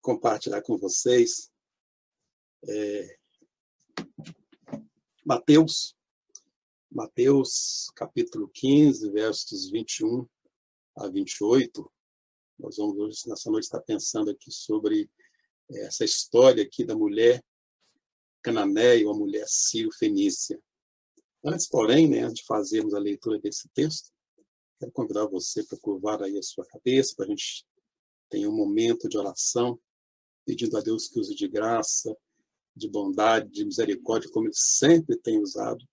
compartilhar com vocês Mateus capítulo 15, versos 21 a 28. Nós vamos hoje, nessa noite, estar pensando aqui sobre essa história aqui da mulher cananeia, uma mulher sírio-fenícia. Antes, porém, antes de fazermos a leitura desse texto, quero convidar você para curvar aí a sua cabeça, para a gente ter um momento de oração, pedindo a Deus que use de graça, de bondade, de misericórdia, como Ele sempre tem usado,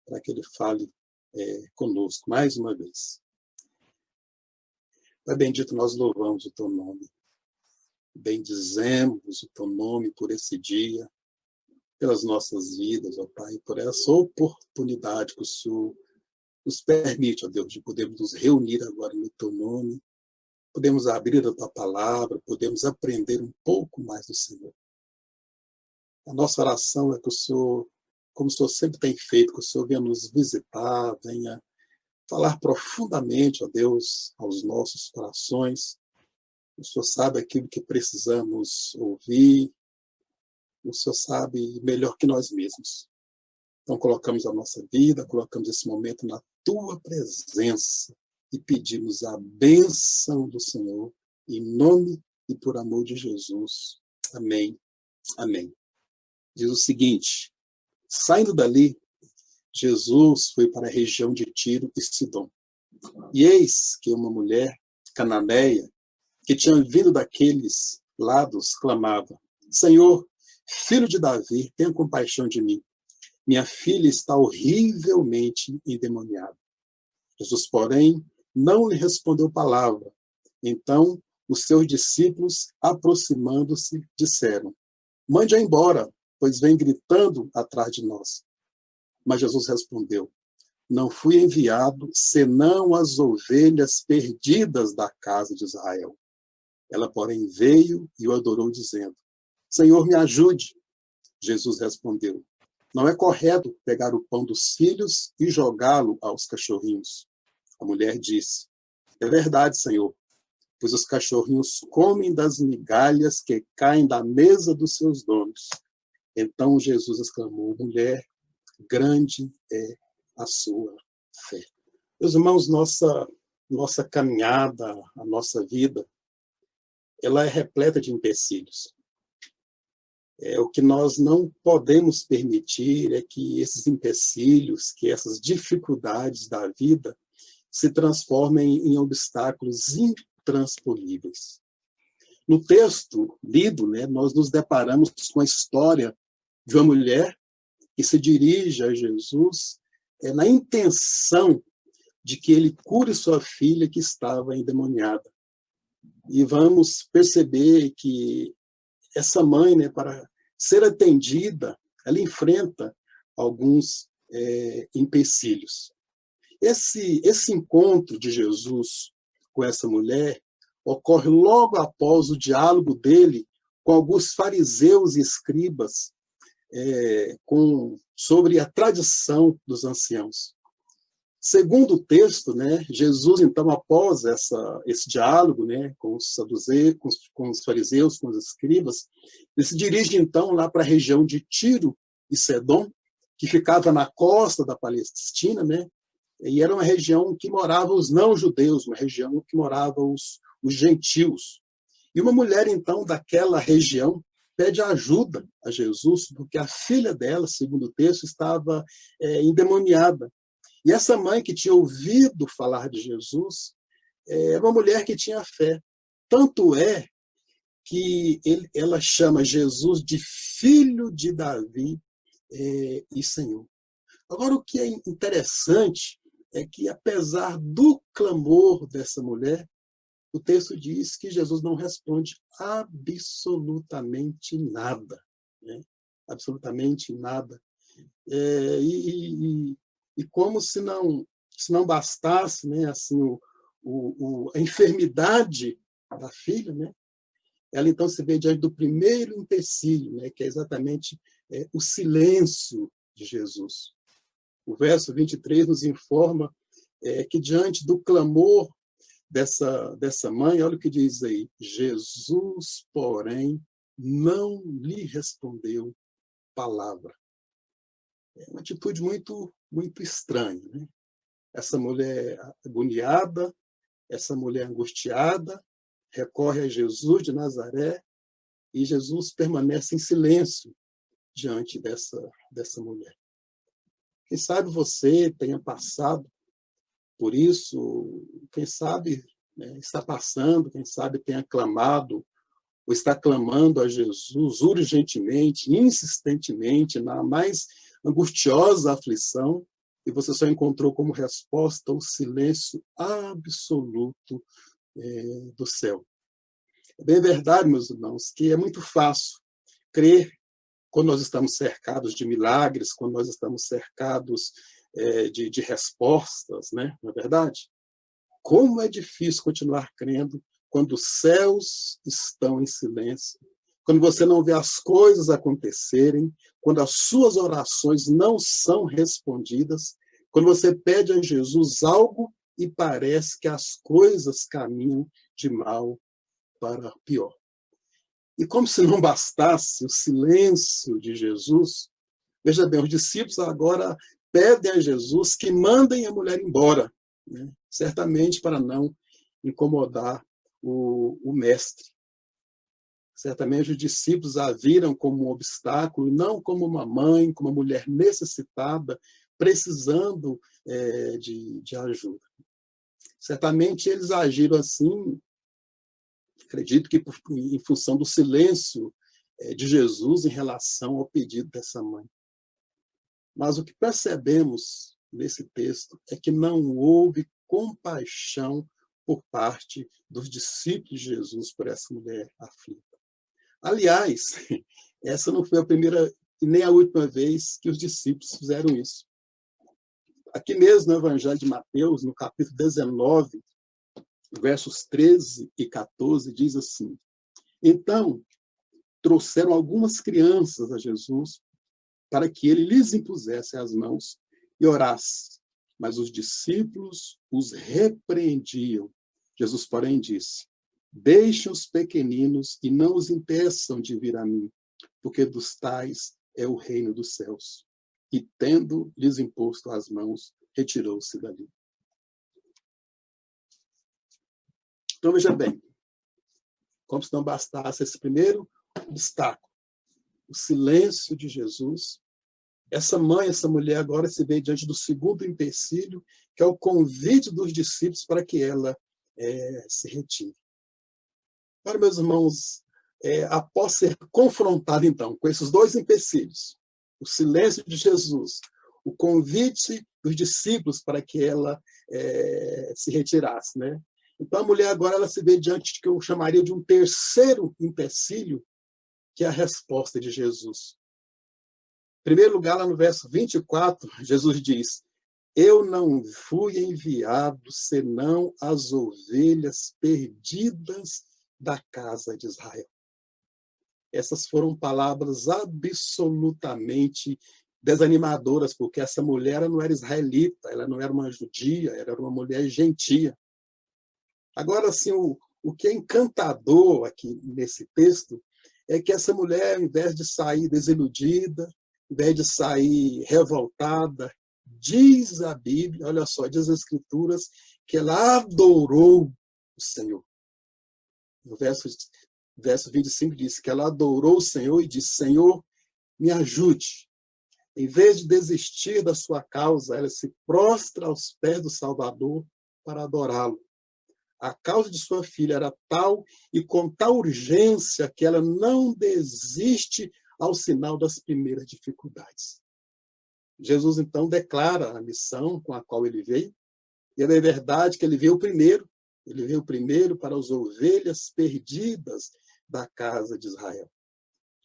para que Ele fale conosco mais uma vez. Pai bendito, nós louvamos o Teu nome. Bendizemos o Teu nome por esse dia, pelas nossas vidas, ó Pai, por essa oportunidade que o Senhor nos permite, ó Deus, de podermos nos reunir agora no Teu nome, podemos abrir a Tua palavra, podemos aprender um pouco mais do Senhor. A nossa oração é que o Senhor, como o Senhor sempre tem feito, que o Senhor venha nos visitar, venha falar profundamente, ó Deus, aos nossos corações. O Senhor sabe aquilo que precisamos ouvir, o Senhor sabe melhor que nós mesmos. Então colocamos a nossa vida, colocamos esse momento na Tua presença e pedimos a bênção do Senhor, em nome e por amor de Jesus. Amém. Amém. Diz o seguinte: saindo dali, Jesus foi para a região de Tiro e Sidom. E eis que uma mulher cananeia, que tinha vindo daqueles lados, clamava: Senhor, filho de Davi, tenha compaixão de mim. Minha filha está horrivelmente endemoniada. Jesus, porém, não lhe respondeu palavra. Então, os seus discípulos, aproximando-se, disseram: mande-a embora, pois vem gritando atrás de nós. Mas Jesus respondeu: não fui enviado senão as ovelhas perdidas da casa de Israel. Ela, porém, veio e o adorou, dizendo: Senhor, me ajude. Jesus respondeu: não é correto pegar o pão dos filhos e jogá-lo aos cachorrinhos. A mulher disse: é verdade, Senhor, pois os cachorrinhos comem das migalhas que caem da mesa dos seus donos. Então Jesus exclamou: mulher, grande é a sua fé. Meus irmãos, nossa caminhada, a nossa vida, ela é repleta de empecilhos. O que nós não podemos permitir é que esses empecilhos, que essas dificuldades da vida se transformem em obstáculos intransponíveis. No texto lido, nós nos deparamos com a história de uma mulher que se dirige a Jesus na intenção de que ele cure sua filha que estava endemoniada. E vamos perceber que essa mãe, para ser atendida, ela enfrenta alguns empecilhos. Esse encontro de Jesus com essa mulher ocorre logo após o diálogo dele com alguns fariseus e escribas sobre a tradição dos anciãos. Segundo o texto, Jesus, então, após esse diálogo com os saduceus, com os fariseus, com os escribas, ele se dirige, então, lá para a região de Tiro e Sidom, que ficava na costa da Palestina, e era uma região que moravam os não-judeus, uma região que moravam os gentios. E uma mulher, então, daquela região, pede ajuda a Jesus, porque a filha dela, segundo o texto, estava endemoniada. E essa mãe que tinha ouvido falar de Jesus é uma mulher que tinha fé. Tanto é que ela chama Jesus de filho de Davi e Senhor. Agora, o que é interessante é que, apesar do clamor dessa mulher, o texto diz que Jesus não responde absolutamente nada. Absolutamente nada. E como se não bastasse assim, a enfermidade da filha, ela então se vê diante do primeiro empecilho, que é exatamente o silêncio de Jesus. O verso 23 nos informa que diante do clamor dessa mãe, olha o que diz aí. Jesus, porém, não lhe respondeu palavra. É uma atitude muito, muito estranha, né? Essa mulher agoniada, essa mulher angustiada, recorre a Jesus de Nazaré e Jesus permanece em silêncio diante dessa mulher. Quem sabe você tenha passado por isso, quem sabe, né, está passando, quem sabe tenha clamado ou está clamando a Jesus urgentemente, insistentemente, na mais angustiosa aflição, e você só encontrou como resposta o silêncio absoluto do céu. É bem verdade, meus irmãos, que é muito fácil crer quando nós estamos cercados de milagres, quando nós estamos cercados de respostas, né? Não é verdade? Como é difícil continuar crendo quando os céus estão em silêncio, quando você não vê as coisas acontecerem, quando as suas orações não são respondidas, quando você pede a Jesus algo e parece que as coisas caminham de mal para pior. E como se não bastasse o silêncio de Jesus, veja bem, os discípulos agora pedem a Jesus que mandem a mulher embora, né? Certamente para não incomodar o mestre. Certamente os discípulos a viram como um obstáculo, e não como uma mãe, como uma mulher necessitada, precisando de ajuda. Certamente eles agiram assim, acredito que em função do silêncio de Jesus em relação ao pedido dessa mãe. Mas o que percebemos nesse texto é que não houve compaixão por parte dos discípulos de Jesus por essa mulher aflita. Aliás, essa não foi a primeira e nem a última vez que os discípulos fizeram isso. Aqui mesmo no Evangelho de Mateus, no capítulo 19, versos 13 e 14, diz assim: Então, trouxeram algumas crianças a Jesus para que ele lhes impusesse as mãos e orasse. Mas os discípulos os repreendiam. Jesus, porém, disse: Deixem os pequeninos e não os impeçam de vir a mim, porque dos tais é o reino dos céus. E, tendo lhes imposto as mãos, retirou-se dali. Então, veja bem, como se não bastasse esse primeiro obstáculo, o silêncio de Jesus, essa mãe, essa mulher agora se vê diante do segundo empecilho, que é o convite dos discípulos para que ela se retire. Agora, meus irmãos, após ser confrontada, então, com esses dois empecilhos, o silêncio de Jesus, o convite dos discípulos para que ela se retirasse, né? Então, a mulher agora ela se vê diante de que eu chamaria de um terceiro empecilho, que é a resposta de Jesus. Em primeiro lugar, lá no verso 24, Jesus diz: Eu não fui enviado senão as ovelhas perdidas da casa de Israel. Essas foram palavras absolutamente desanimadoras, porque essa mulher não era israelita, ela não era uma judia, ela era uma mulher gentia. Agora, assim, o que é encantador aqui nesse texto é que essa mulher, ao invés de sair desiludida, ao invés de sair revoltada, diz a Bíblia, olha só, diz as Escrituras, que ela adorou o Senhor. No verso 25 diz que ela adorou o Senhor e disse: Senhor, me ajude. Em vez de desistir da sua causa, ela se prostra aos pés do Salvador para adorá-lo. A causa de sua filha era tal e com tal urgência que ela não desiste ao sinal das primeiras dificuldades. Jesus, então, declara a missão com a qual ele veio, e é verdade que ele veio primeiro para as ovelhas perdidas da casa de Israel.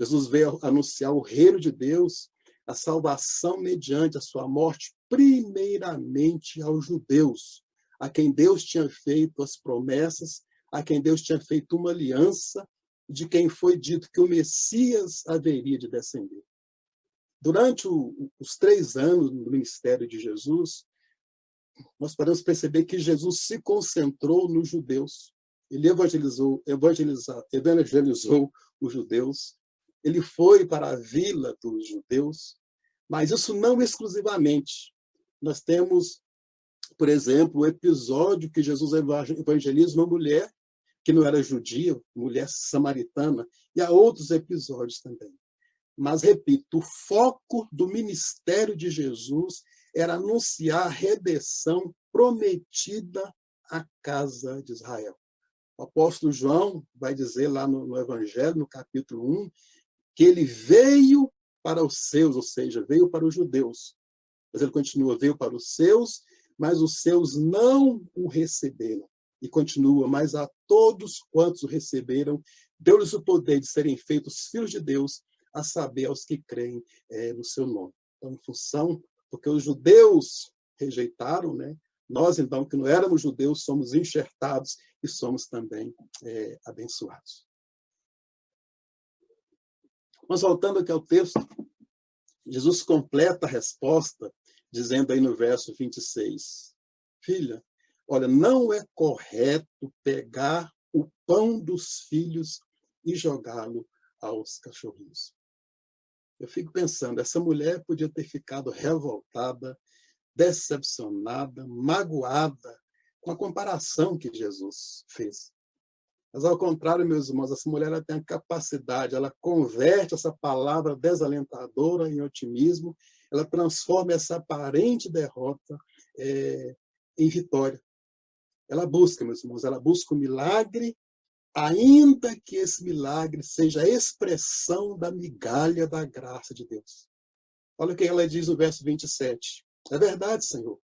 Jesus veio anunciar o reino de Deus, a salvação mediante a sua morte, primeiramente aos judeus, a quem Deus tinha feito as promessas, a quem Deus tinha feito uma aliança, de quem foi dito que o Messias haveria de descender. Durante os 3 anos no ministério de Jesus, nós podemos perceber que Jesus se concentrou nos judeus. Ele evangelizou os judeus. Ele foi para a vila dos judeus, mas isso não exclusivamente. Nós temos, por exemplo, o episódio que Jesus evangeliza uma mulher que não era judia, mulher samaritana, e há outros episódios também. Mas, repito, o foco do ministério de Jesus era anunciar a redenção prometida à casa de Israel. O apóstolo João vai dizer lá no Evangelho, no capítulo 1, que ele veio para os seus, ou seja, veio para os judeus. Mas ele continua, veio para os seus, mas os seus não o receberam. E continua, mas a todos quantos o receberam, deu-lhes o poder de serem feitos filhos de Deus, a saber, aos que creem no seu nome. Então, em função, porque os judeus rejeitaram, né? Nós, então, que não éramos judeus, somos enxertados e somos também abençoados. Mas voltando aqui ao texto, Jesus completa a resposta, dizendo aí no verso 26, filha, olha, não é correto pegar o pão dos filhos e jogá-lo aos cachorrinhos. Eu fico pensando, essa mulher podia ter ficado revoltada, decepcionada, magoada com a comparação que Jesus fez. Mas, ao contrário, meus irmãos, essa mulher ela tem a capacidade, ela converte essa palavra desalentadora em otimismo, ela transforma essa aparente derrota em vitória. Ela busca, meus irmãos, ela busca o milagre, ainda que esse milagre seja a expressão da migalha da graça de Deus. Olha o que ela diz no verso 27. É verdade, Senhor,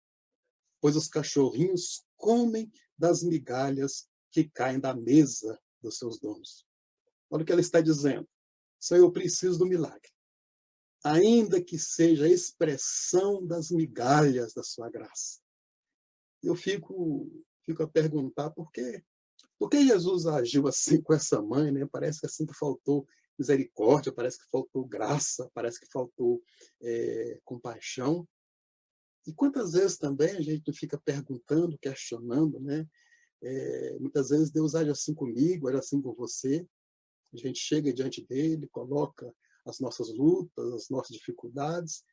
pois os cachorrinhos comem das migalhas que caem da mesa dos seus donos. Olha o que ela está dizendo. Senhor, eu preciso do milagre. Ainda que seja a expressão das migalhas da sua graça. Eu fico a perguntar por quê? Por que Jesus agiu assim com essa mãe, né? Parece que assim que faltou misericórdia, parece que faltou graça, parece que faltou compaixão. E quantas vezes também a gente fica perguntando, questionando, né? Muitas vezes Deus age assim comigo, age assim com você. A gente chega diante dele, coloca as nossas lutas, as nossas dificuldades.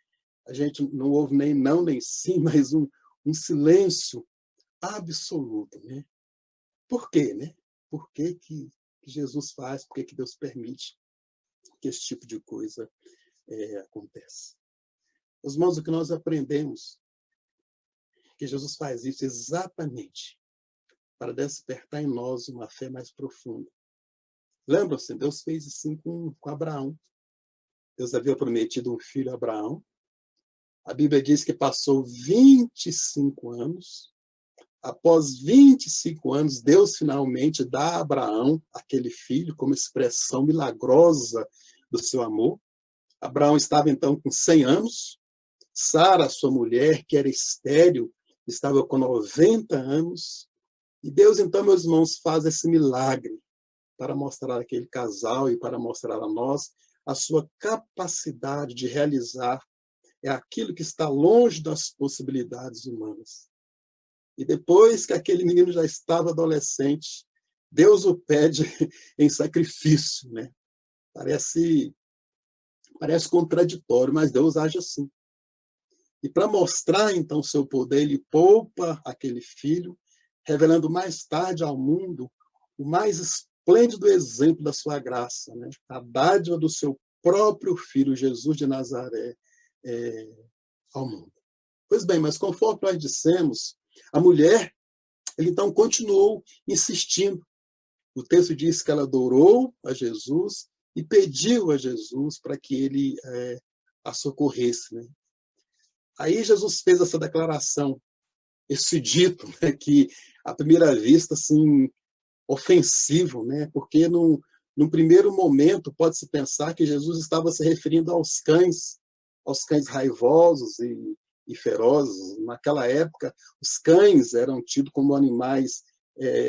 A gente não ouve nem não, nem sim, mas um silêncio absoluto, né? Por quê, né? Por que Jesus faz? Por que Deus permite que esse tipo de coisa aconteça? Os irmãos, o que nós aprendemos que Jesus faz isso exatamente para despertar em nós uma fé mais profunda. Lembram-se, Deus fez assim com Abraão. Deus havia prometido um filho a Abraão. A Bíblia diz que passou 25 anos. Após 25 anos, Deus finalmente dá a Abraão aquele filho como expressão milagrosa do seu amor. Abraão estava então com 100 anos. Sara, sua mulher, que era estéril, estava com 90 anos. E Deus, então, meus irmãos, faz esse milagre para mostrar àquele casal e para mostrar a nós a sua capacidade de realizar aquilo que está longe das possibilidades humanas. E depois que aquele menino já estava adolescente, Deus o pede em sacrifício, né? Parece contraditório, mas Deus age assim. E para mostrar, então, o seu poder, ele poupa aquele filho, revelando mais tarde ao mundo o mais esplêndido exemplo da sua graça, né? A dádiva do seu próprio filho, Jesus de Nazaré, ao mundo. Pois bem, mas conforme nós dissemos, a mulher, ele então continuou insistindo. O texto diz que ela adorou a Jesus e pediu a Jesus para que ele a socorresse, né? Aí Jesus fez essa declaração, esse dito, né, que à primeira vista, assim, ofensivo, né? Porque num primeiro momento pode-se pensar que Jesus estava se referindo aos cães raivosos e ferozes. Naquela época, os cães eram tidos como animais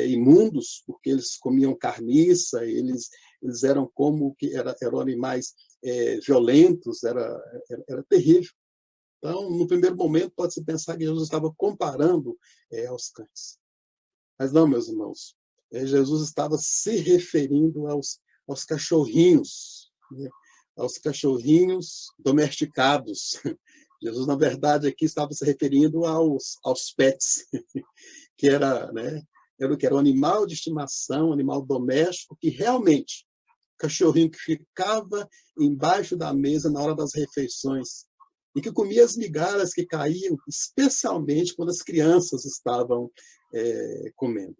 imundos, porque eles comiam carniça, eles eram como que eram animais violentos, era terrível. Então, no primeiro momento, pode-se pensar que Jesus estava comparando aos cães. Mas não, meus irmãos. Jesus estava se referindo aos cachorrinhos, né? Aos cachorrinhos domesticados. Jesus, na verdade, aqui estava se referindo aos pets, que era, né, era o que? Era um animal de estimação, um animal doméstico, que realmente, cachorrinho que ficava embaixo da mesa na hora das refeições, e que comia as migalhas que caíam, especialmente quando as crianças estavam comendo.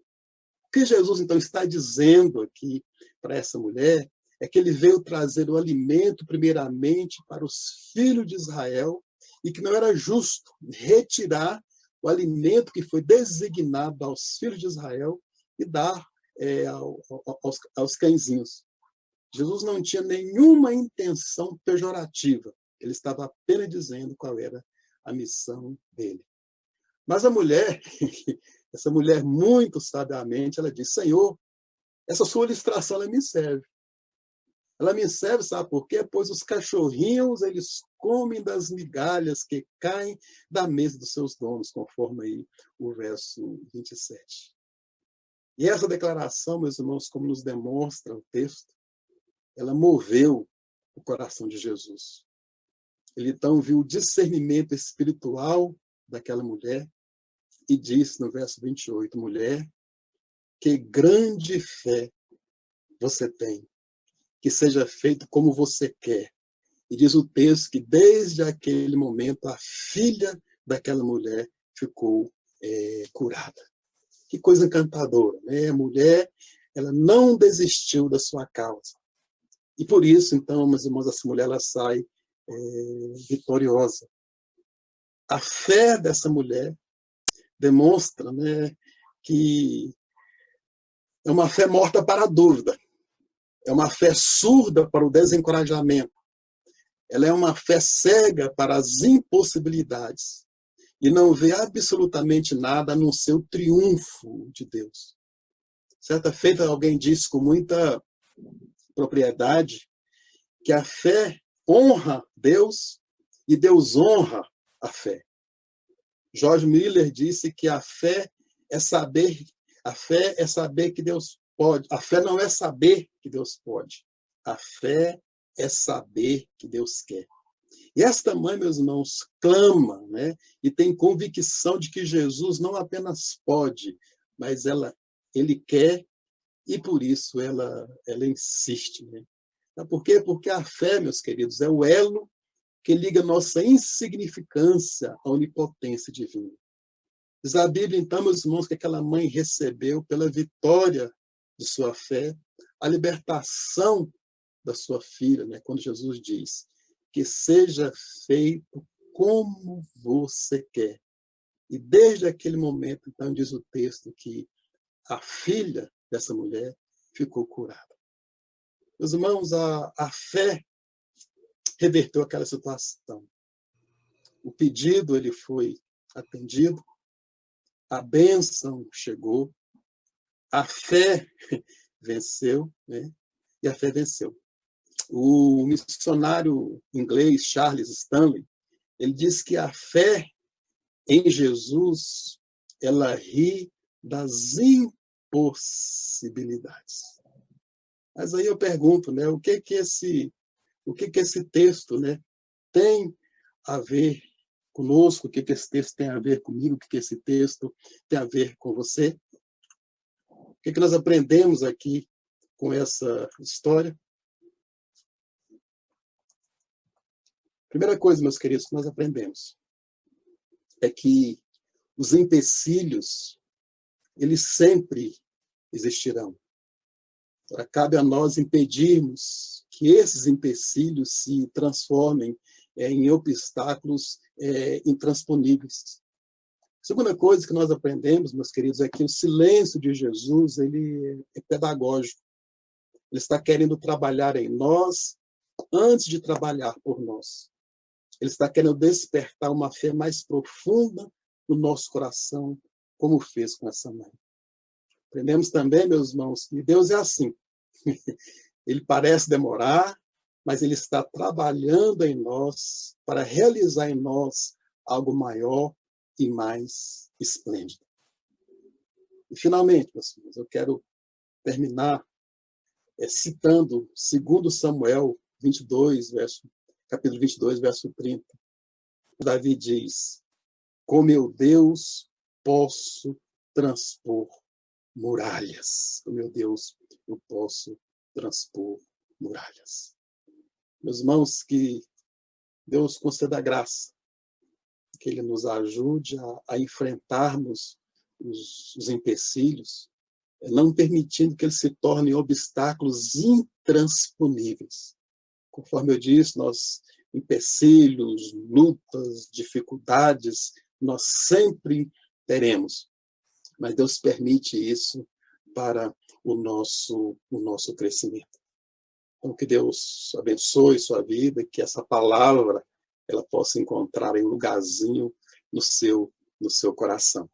O que Jesus, então, está dizendo aqui para essa mulher é que ele veio trazer o alimento, primeiramente, para os filhos de Israel, e que não era justo retirar o alimento que foi designado aos filhos de Israel e dar aos cãezinhos. Jesus não tinha nenhuma intenção pejorativa. Ele estava apenas dizendo qual era a missão dele. Mas a mulher, essa mulher muito sabiamente, ela diz: Senhor, essa sua ilustração ela me serve. Ela me serve, sabe por quê? Pois os cachorrinhos, eles comem das migalhas que caem da mesa dos seus donos, conforme aí o verso 27. E essa declaração, meus irmãos, como nos demonstra o texto, ela moveu o coração de Jesus. Ele então viu o discernimento espiritual daquela mulher e disse no verso 28, mulher, que grande fé você tem, que seja feito como você quer. E diz o texto que desde aquele momento a filha daquela mulher ficou curada. Que coisa encantadora, né? A mulher, ela não desistiu da sua causa. E por isso, então, meus irmãos, essa mulher ela sai vitoriosa. A fé dessa mulher demonstra, né, que é uma fé morta para a dúvida. É uma fé surda para o desencorajamento. Ela é uma fé cega para as impossibilidades. E não vê absolutamente nada a não ser o triunfo de Deus. Certa feita, alguém disse com muita propriedade que a fé honra Deus e Deus honra a fé. George Miller disse que a fé é saber que Deus pode. A fé não é saber que Deus pode. A fé é saber que Deus quer. E esta mãe, meus irmãos, clama, né? E tem convicção de que Jesus não apenas pode, mas ele quer, e por isso ela insiste. Né? Por quê? Porque a fé, meus queridos, é o elo que liga nossa insignificância à onipotência divina. Diz a Bíblia, então, meus irmãos, que aquela mãe recebeu, pela vitória de sua fé, a libertação da sua filha, né? Quando Jesus diz que seja feito como você quer. E desde aquele momento, então, diz o texto que a filha dessa mulher ficou curada. Meus irmãos, a fé reverteu aquela situação. O pedido ele foi atendido, a bênção chegou, a fé venceu, né? E a fé venceu. O missionário inglês Charles Stanley, ele diz que a fé em Jesus, ela ri das impossibilidades. Mas aí eu pergunto, né, o que esse texto, né, tem a ver conosco, o que esse texto tem a ver comigo, o que esse texto tem a ver com você? O que nós aprendemos aqui com essa história? Primeira coisa, meus queridos, que nós aprendemos é que os empecilhos, eles sempre existirão. Cabe a nós impedirmos que esses empecilhos se transformem em obstáculos intransponíveis. A segunda coisa que nós aprendemos, meus queridos, é que o silêncio de Jesus ele é pedagógico. Ele está querendo trabalhar em nós antes de trabalhar por nós. Ele está querendo despertar uma fé mais profunda no nosso coração, como fez com essa mãe. Aprendemos também, meus irmãos, que Deus é assim. Ele parece demorar, mas ele está trabalhando em nós para realizar em nós algo maior e mais esplêndido. E, finalmente, meus filhos, eu quero terminar citando 2 Samuel 22, capítulo 22, verso 30. Davi diz: com meu Deus posso transpor muralhas. Com meu Deus eu posso transpor muralhas. Meus irmãos, que Deus conceda a graça, que Ele nos ajude a enfrentarmos os empecilhos, não permitindo que eles se tornem obstáculos intransponíveis. Conforme eu disse, empecilhos, lutas, dificuldades, nós sempre teremos. Mas Deus permite isso para o nosso crescimento. Então, que Deus abençoe sua vida, que essa palavra ela possa encontrar um lugarzinho no seu coração.